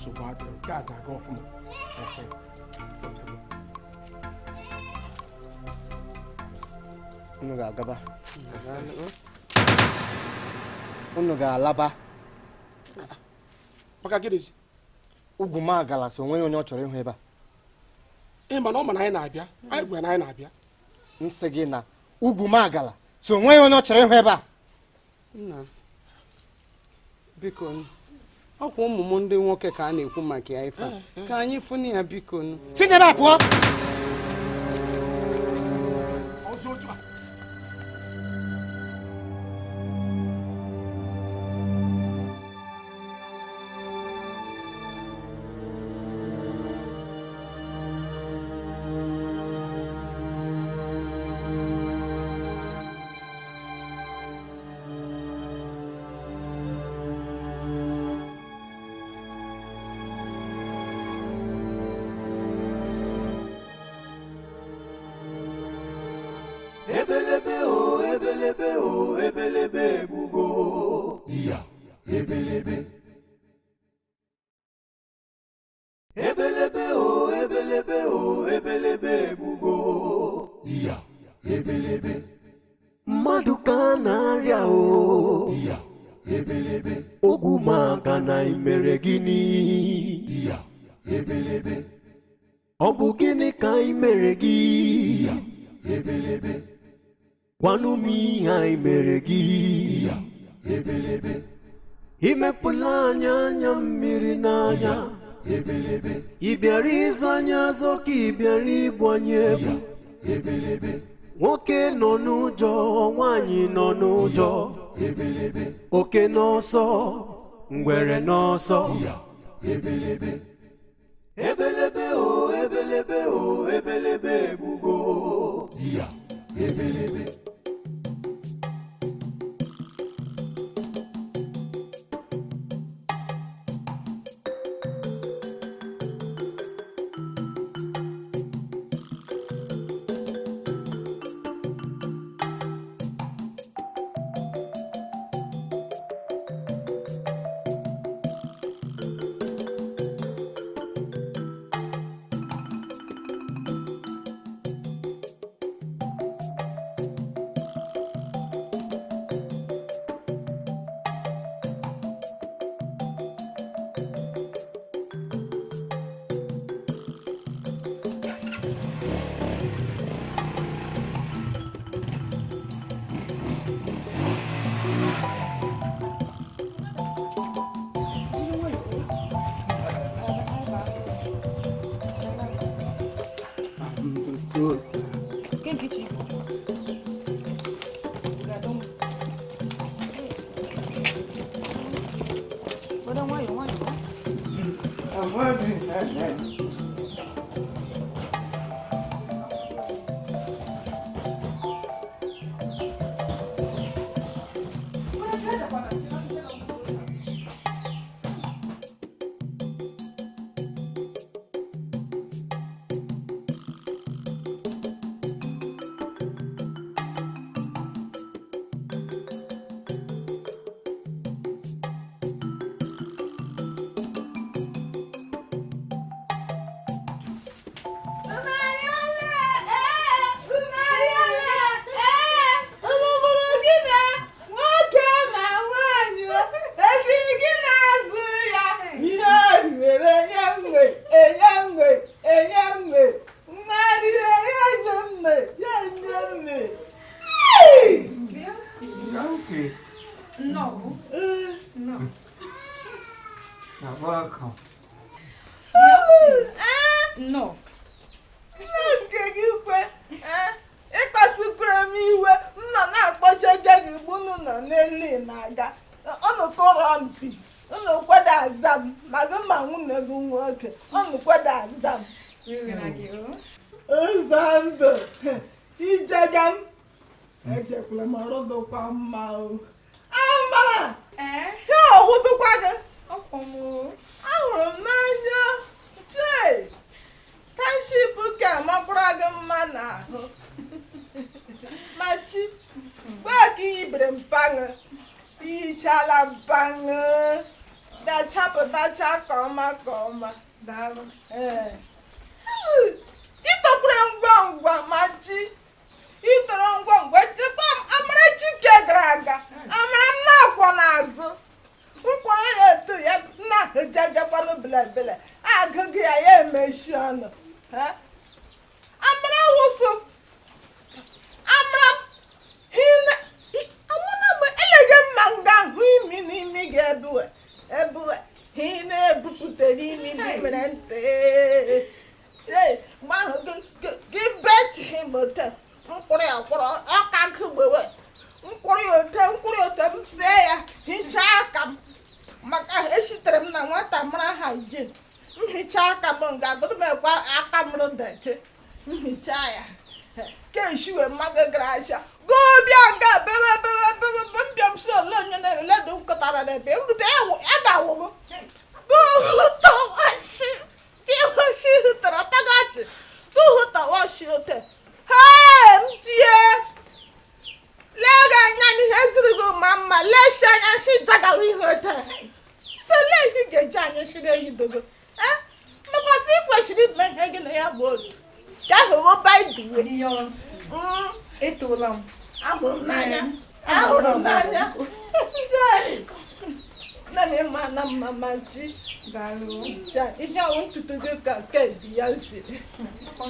nsogbu ga-aga ọfụma. Unu ga-agaba. Unu ga-alaba. Maka gịnịzi? Ugwu m agala so onweghị onye ọ chọrọ ịhụ ebe a. Mana ọ ma na anyị na-abịa. Anyị gwara na anyị na-abịa. M sị gị na ugwu m agala so onweghị onye ọ chọrọ ịhụ ebe a. Nna biko ọkwa ụmụ m ndị nwoke ka a na-ekwu maka ya ife ka anyị fụnụ ya biko si n'ebe a pụọ. Ebelebe bugo iya ebelebe bugo iya ebelebe mmadụ ka na-arịa iya ebelebe ogwu maka na imere gịnị iya ebelebe ọ bụ gịnị ka imere gị iya ebelebe gwanụ m ihe anyị mere gị ebelebe imepụla anya mmiri n'anya ebelebe ị bịara ịzụ anya azọ ka ị bịara ịbụ anyị egwu ebelebe nwoke nọ n'ụjọ nwaanyị nọ n'ụjọ ebelebe oke n'ọsọ ngwere n'ọsọ ebelebe ebelebe ebelebe bugo ebelebe dachapụtacha ka ọma Daalụ. ịtọkwuru ngwa ngwa ma ji ịtọrọ ngwa ngwa chekwa amara chike gara aga amara m na-akwọ n'azụ nkwara ya eto ya na-ejegekwanụ belebele agụgụ ya emechi ọnụ amara wụsụ amara eleje mma nga ahụ imi n'imi ga-ebuwe ị na-ebupụtara imi gị mere ntị mgbe ahụ gị beti mote mkpụrụ ya kwụrụ ọka gụgbewe mkpụrụ ya ote m fee ya hichaa aka m maka esitere m na nwata mara hygiene m hichaa aka m nga agụrụ m ekwe aka m rụdeti m hichaa ya ka eshiwe mmadụ gara ahịa gobịa nga bebe mbịa m si ole onye na-eledo nkụtara n'ebe rute ya ga-awụgo gohụtawashi gịwashi hụtara tagachi gohụtawashi ote m tie lega anya n'ihe ziri gị ma mma leshi anya shi jagawa ihe ote sele ihe ga-eji anya shiri eyidogo mekwasị ikwesịrị ime ihe gị na ya bụ otu ka ahụ baiduwe Etoola m. ahụrụ m n'anya nne m ịma na mma ma ji ihe ọwụ ntutu gị ka nke ya siri akwa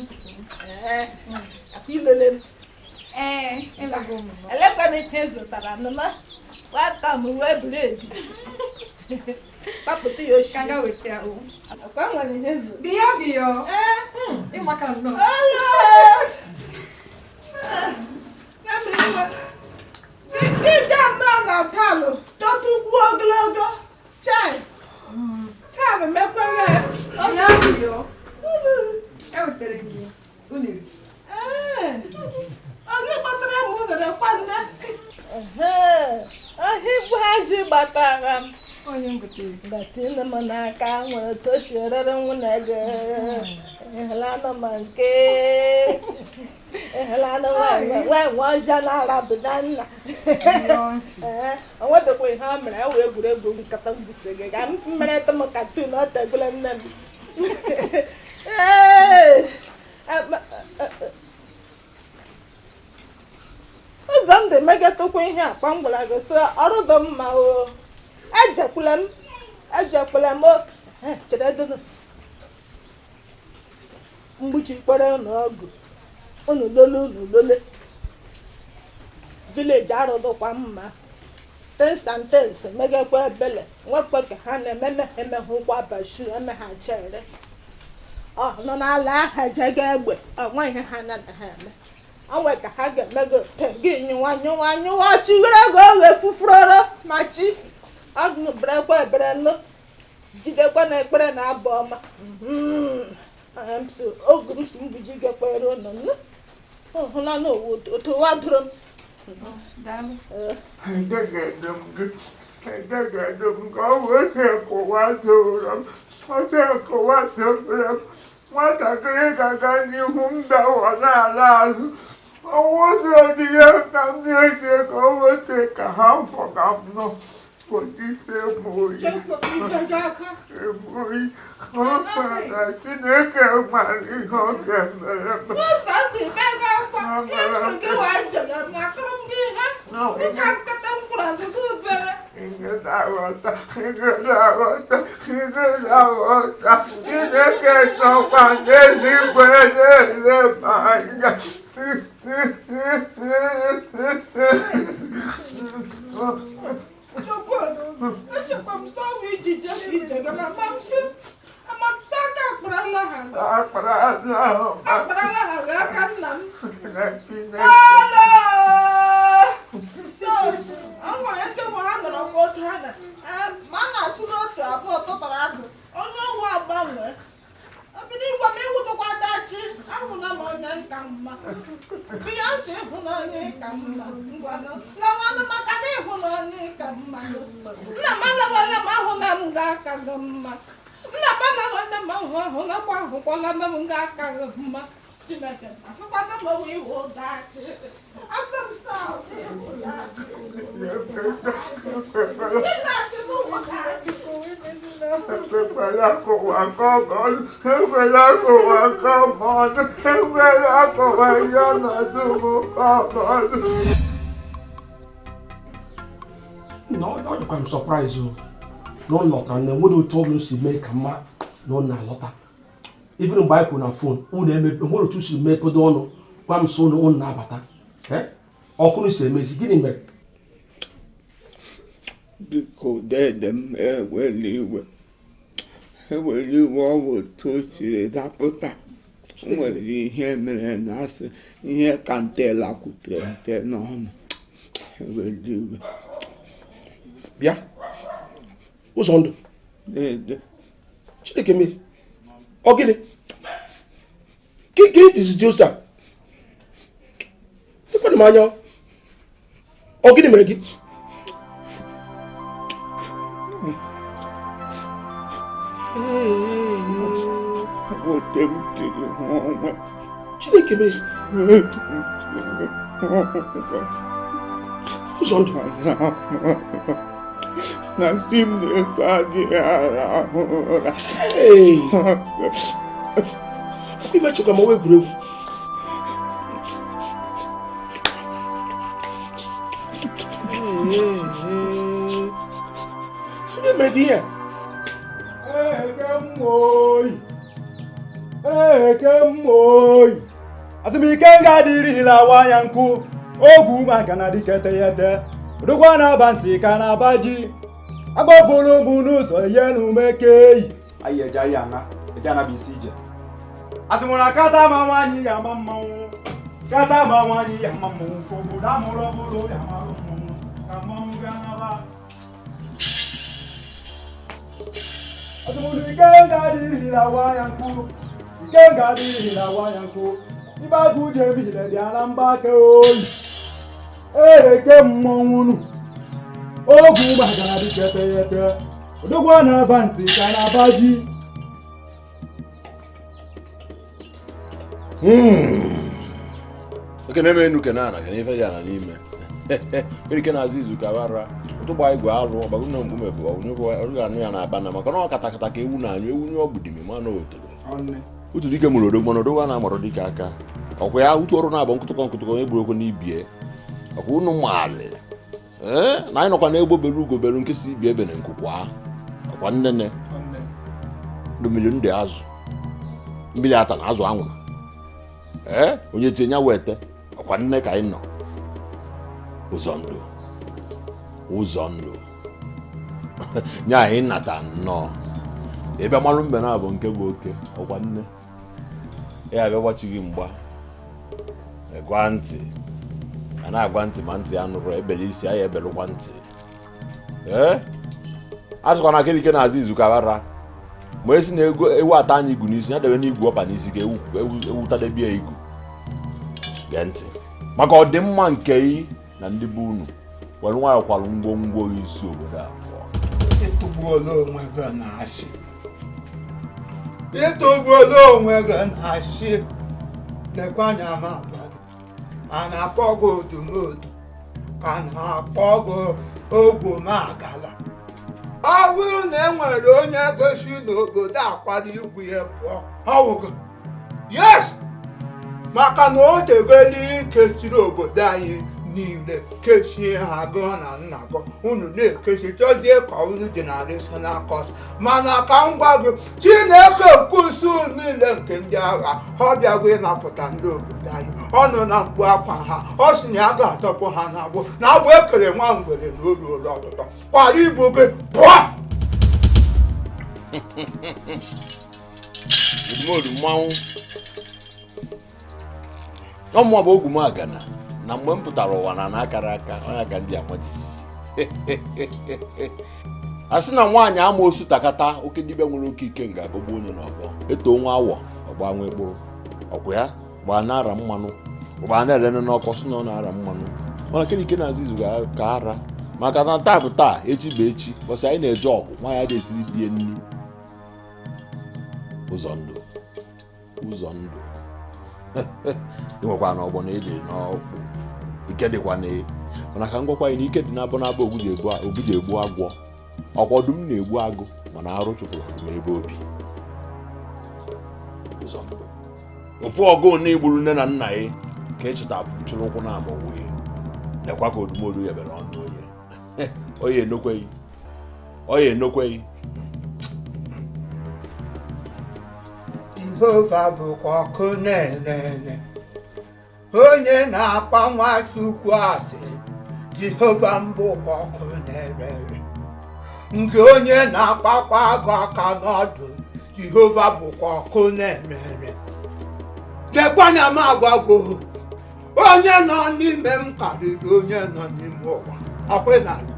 ilele m elekwana ihe zụtara nụma nwata m wee buru ebi kpapụta ya oshi akwa nwere ihe zụtara Biyo. Ịmaka nnọọ. Ije nnọọ na talụ tọtụkwu ogologo chai talụ mekwere Biyo. Ewetere gị unere. onye gbatara m unere kwanne ahịgbu hazi gbatara m Onye m gotere. batile m n'aka nwere tosierere nwunye gị ịhụlanụ ma nke ịhụlanụ nwee nwe ọjọọ na-arabụ na nna o nwetakwa ihe o mere ewe egwuregwu nkata mgbuse gị ga m mereta m katun ọ tegula nne m ụzọ ndụ megatakwa ihe akpa m gwara gị sị ọrụ dị mma o ejekwala m chere dogo mgbuchi kpere unu ọgụ unu lole vileji arụdụkwa mma tens megakwa ebele nwekwe ka ha na-ememe emehụkwa bashu emeghachere nọ n'ala aha jega egbe onwe ihe ha na ha eme onwe ka ha ga-emego te gị nyụwa chigoro ego oghe fufuroro ma chi ọnụ berekwa ebere nụ jidekwa na ekpere na abụ ọma oge m si mbuji gekwere ụnụ hụla n'otu ụwa dụrụ m nwatakịrị ga-aga n'ihu m dawa n'ala azụ ọnwụzọ dị ya ka m na-eche ka o wete ka ha fọga m nọ pụtise moyi na Chineke mara ihe ọ ga-emere aghọta Chineke nọkwa n'eluigwe na-ele m anya Chineke, asịkwana m onwe iwu dachi. Asị m saa iwu dachi. Dachi n'ụwa dachi. No, I'm surprised you. No lọtara na enwere otu ọbụla si mee ka mma na ọ na-alọta. Even mgbe anyị kwuru na fon unu emepe nwere otu si mepedo ọnụ gwa m so na unu na-abata. Ọkụnụ si emezi gịnị mere? Biko dede m ewere iwe ọ bụ otu o siri dapụta. Nwere ihe mere na asị ihe ka ntela kwutere nte n'ọnụ. Ewere iwe. Bịa ụzọ ndụ Chineke mere ọ gịnị gịnị dịzi osta ekpere m anya ọ gịnị mere gị Chineke mere ụzọ ndụ na di m na-efe adịghị arahụ ụra. Imechukwa ma wee egwuregwu onye mere gị ihe azụmike nga dịrịla wanya nkụ ogwu maka na dịkete ya ete ụdụkwa na-aba ntị ka na-aba ji agbafuru bụ n'ụzọ ihe na umekeyi anyị eje anyị ana eje anaba isi ije asịmụna kata ma nwaanyị ya ama mmanwụ kata ma nwaanyị ya ama mmanwụ ka obodo amụrụ ọbụrụ ya ama mmanwụ ka mmanwụ ga-anaba asịmụna ike nga dịrịla wanya nkụ ike nga dịrịla wanya nkụ ibe agụ ji ebihire dị ara mgbake oyi eke mmọnwụ nụ ogwu gbagara dịkete ya ete odogwu na-aba ntị ka na-aba ji oke na-eme enu kenana ka n'ife dị ana n'ime mere ike na-azụ izu ka bara ụtụgba igwe arụ ọgbago na mgbume bụ ọrụ anụ ya na-aba na maka na ọ katakata ka ewu na anyụ ewu nye ọgbudimi mana otoro otu dike mụrụ odogbo na odogwu a na-amụrụ dike aka ọkwa ya utu ọrụ na-abụ nkụtụkọ onye gburu okwu n'ibie ọkwa unu maalị na anyị nọkwa na-egbo belu ugobelu nke si ibi ebe na nkụkwa ọkwa nnene ndụ milion dị azụ mmiri ata na azụ anwụrụ onye tinye wete ọkwa nne ka anyị nọ ụzọ ndụ nye anyị nnata nnọọ ebe malụ mbe na abụ nke bụ oke ọkwa nne ya abịa gbachighị mgba gwa ntị a na-agwa ntị ma ntị ya nụrụ ebele isi anyị ebelụkwa ntị atụkwa na akelike na-azụ izu ka bara ma esi na ewu ata anyị igu n'isi ya debe n'igwu ọpa n'isi ka ewutadebie igu gee ntị maka ọdịmma nke ị na ndị be unu were nwayọ kwalụ ngwongwo isi obodo abụọ Ịtụgbuola onwe gị na-asị ịtụgbuola onwe gị na-asị lekwa anya ma agwa gị a na-akpọ gị odumodu ka a na-akpọ gị ogwomagala ọ bụrụ na e nwere onye gosi n'obodo akwado ikwu ya pụọ ọwụ gị yes maka na o tegoli ikesiri obodo anyị niile kechie ha gụọ na nna gị unu na-ekesi chọzie ka unu generational cause mana ka m gwa gị Chineke nke usu niile nke ndị agha ọ bịago ịnapụta ndị obodo anyị ọ nọ na mkpu akwa ha ọ sị na ya ga-atọpụ ha n'agbụ na agbụ ekere nwa ngwere na oru olu ọtụtụ kwara ibu gị pụọ odumodu mmanwụ ọmụma bụ ogwu m agana na mgbe m pụtara ụwa na akara aka onye ka ndị amaji a sị na nwaanyị amoosu takata oke dibịa nwere oke ike nga agọgbu onye n'ọgọ eto nwa awọ ọgba nwa ekporo ọkwa ya gbaa na-ara mmanụ gbaa na-elene n'ọkọ sị na ọ na-ara mmanụ mana kelike na-azụ izu ka ara maka na taa bụ taa echi bụ echi bọsị anyị na-eje ọgụ nwaanyị a ga-esiri bie nri ụzọ ndụ inwekwa na ọgbọ na eji n'ọkpụ ike dịkwa na mana ka ngwakwa na ike dị n'abụ n'abụ obu ji egbu agwọ ọkwa ọdụm na-egbu agụ mana arụ chụpụrụ n'ebe obi ofu ọgụ na igburu nne na nna ya ka echeta chụrụ ụkwụ na-agba nwunye lekwa ka odumodu ya bere ọnụ oye enokweghị Jehova bụkwa ọkụ na-ere onye na-akpa Nwachukwu asị Jehova mbụkwa ọkụ na-ere nke onye na-akpakwa agụ aka n'ọdụ Jehova bụkwa ọkụ na-ere lekwanya m agwago onye nọ n'ime m karịrị onye nọ n'ime ụwa ọkwenala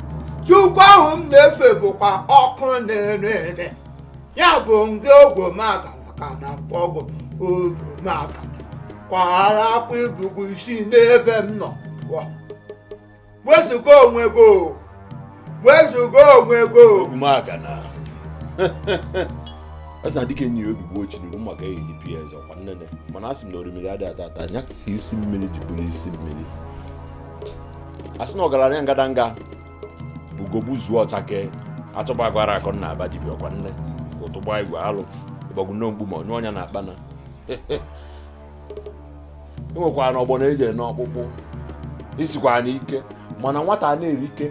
Chukwu ahụ m na-efe bụkwa ọkụ na-ere ya bụ nke ogwomagala ka na mkpọgwụ ogwomagala kwaghara akwa ibugo isi n'ebe m nọ wezuga onwe go ogwomagala asa dike ni obi bụ ochi n'iru maka eyi PS ọkwa nnene mana asị m na orimiri adịghị atata anya ka isi mmiri ji bụrụ isi mmiri asị na ọgaranya ngadanga bugobu zuo ọchake achọba agwara akọ na aba dibịa ọkwa nne ụtụgba igwe alụ ịgbagwu mgbu ma onye ọnya na-akpana enwekwara na ọgbọ na-eje n'ọkpụkpụ isikwa n'ike mana nwata na-eri ike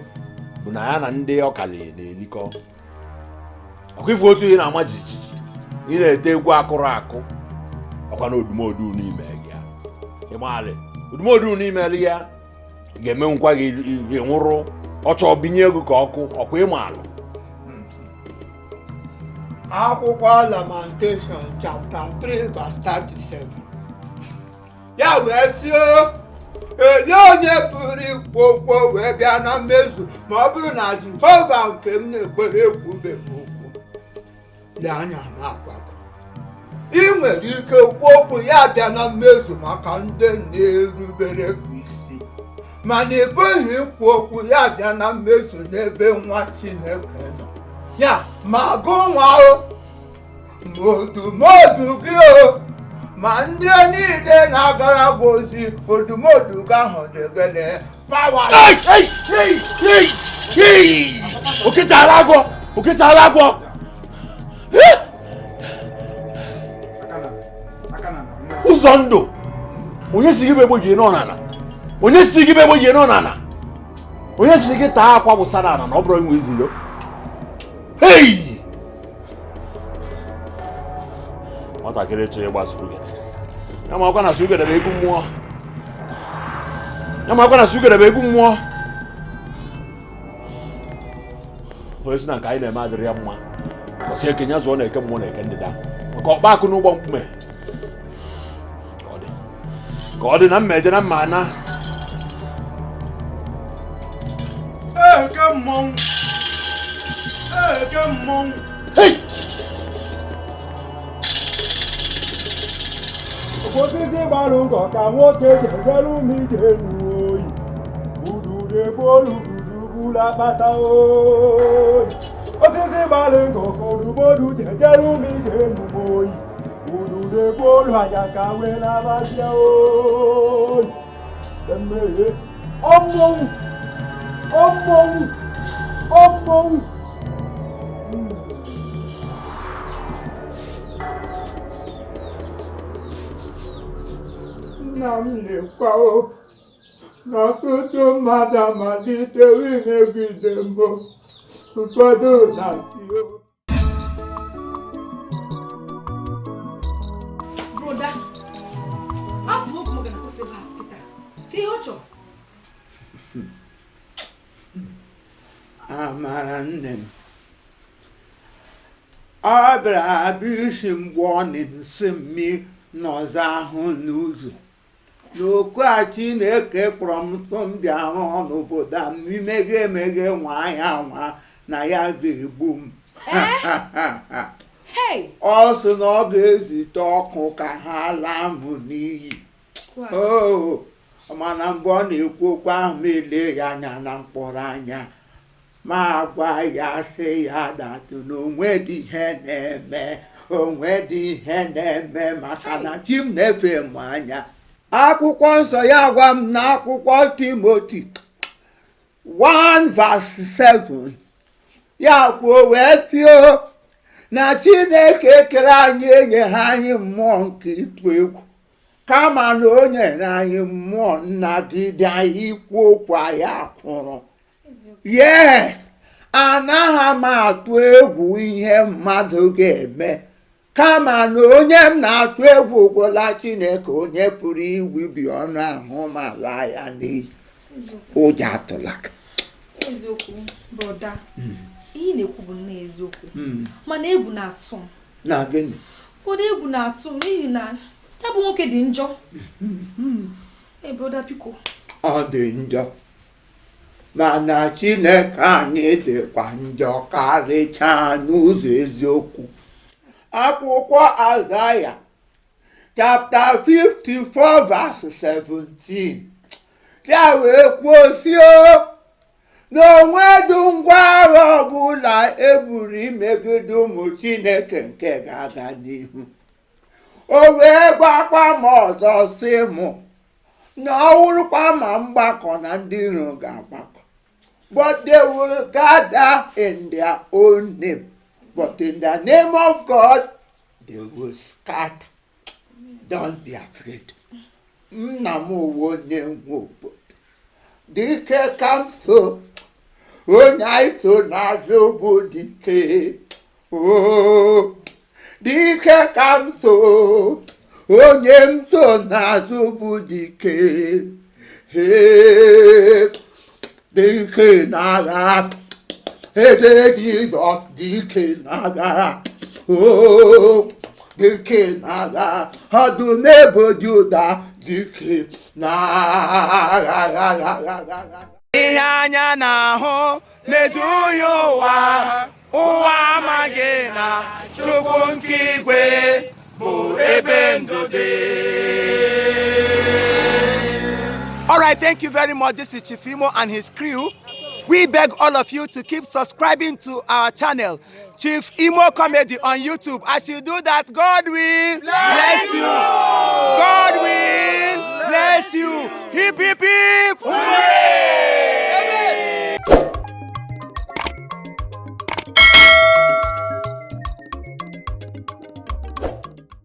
bụ na ya na ndị ọkali na-elikọ ọkwa ife otu ihe na-ama jijiji ị na-ete egwu akụrụ akụ ọkwa na odumodu n'ime ya ịgbalị odumodu n'ime ya ga-emenwukwa gị nwụrụ ọchọ binye ego ka ọkụ ịmalụ akwụkwọ Lamentation chapter 3 verse 37 ya wee sị ele onye pụrụ ikwu okwu wee bịa na mmezu ma ọ bụrụ na Jehova nke m na-ekpere ekwubeghị okwu lee anya m agwago ị nwere ike kwu okwu ya bịa na mmezu maka ndị na-erubere gị isi mana ị bụghị ikwu okwu ya bịa na mmezu n'ebe nwa Chineke nọ ya ma gụ nwa odumodu gị ma ndị niile na-agara gị ozi odumodu gị ahụ dị gịnị pawa okechara agwọ ụzọ ndụ onye si gị bụ egboji n'ọnana onye si gị taa akwa bụ sanana na ọ bụrụ inwe izilo nwatakịrị chọrọ ịgba sugede ya ma ọkwa na sugede bụ egwu mmụọ onye si na nke anyị na-eme adịrị ya mma ọsị ekenye zụọ na-eke mmụọ na-eke ndịda maka ọkpa akụ n'ụgbọ mkpume ka ọ dị na mmeje na mma na eke mmọnwụ osisi gbalụ nkọ ka nwoke jejere ụmụ ije n'oyi ududo olu gburugburu akpata oyi osisi gbalụ nkọ ka odumodu jejere ụmụ ije n'oyi ududo olu anya ka wee na-abazia oyi mmehie ọmmọnwụ nna m na-ekwa n'ọtụtụ mmadụ amalitewo imegide mbụ ụfọdụ na-asị broda afọ okwu maka na kwụsị ba kịta ka ihe ọ chọrọ amara nne m ọ bịara abịa isi mgbe ọ na-esi mmiri n'ọzọ ahụ n'ụzọ n'okwu a Chineke kpọrọ m tụ m bịa rụọ n'obodo a imeghe emeghe nwa ya nwa na ya ga-egbu m ọ sị na ọ ga-ezite ọkụ ka ha laa m n'iyi mana mgbe ọ na-ekwu okwu ahụ m ele ya anya na mkpọrọ anya ma gwa ya sị ya datụ na onwe dị ihe na-eme onwe dị ihe na-eme maka na chi m na-efe m anya. Akwụkwọ nsọ ya gwa m na akwụkwọ Timoti 1:7 ya kwuo wee sio na Chineke kere anyị enyeghị anyị mmụọ nke ịtụ egwu kama na o nyere anyị mmụọ nnagide anyị ikwu okwu anyị akwụrụ. Yes, anaghị m atụ egwu ihe mmadụ ga-eme kama na onye m na-atụ egwu gwụla Chineke onye pụrụ iwibi ọnụ ahụ ma laa ya n'iyi. Ụjọ atụla gị. Eziokwu broda, ihe na-ekwu bụ nna eziokwu, mana egwu na-atụ m. Na gịnị? Broda, egwu na-atụ m n'ihi na ya bụ nwoke dị njọ. Broda biko. Ọ dị njọ mana Chineke anyị dịkwa njọ karịchaa n'ụzọ eziokwu. Akwụkwọ Aịzaya chapter 54:17 ya wee kwuo sio na onwedị ngwa agha ọbụla eburu imegide ụmụ Chineke nke ga-aga n'ihu. O wee gbakwa m ọzọ sị mụ na ọ wụrụkwa ma mgbakọ na ndị iro ga-agbakọ, but they will gather in their own name, but in the name of God they will scatter. Don't be afraid. Nna m onye nwe obodo dike ka m so, onye anyị so n'azụ bụ dike. Dike ka m so, onye m so n'azụ bụ dike. Dike n'agha, eze Jizọs dike n'agha. Dike n'agha, ọdụm ebo Juda dike n'agha. Ihe anya na-ahụ na-eduhie ụwa, ụwa amaghị na Chukwu nke igwe bụ ebe ndụ dị. All right, thank you very much. This is Chief Imo and his crew. We beg all of you to keep subscribing to our channel, Chief Imo Comedy on YouTube. As you do that, God will bless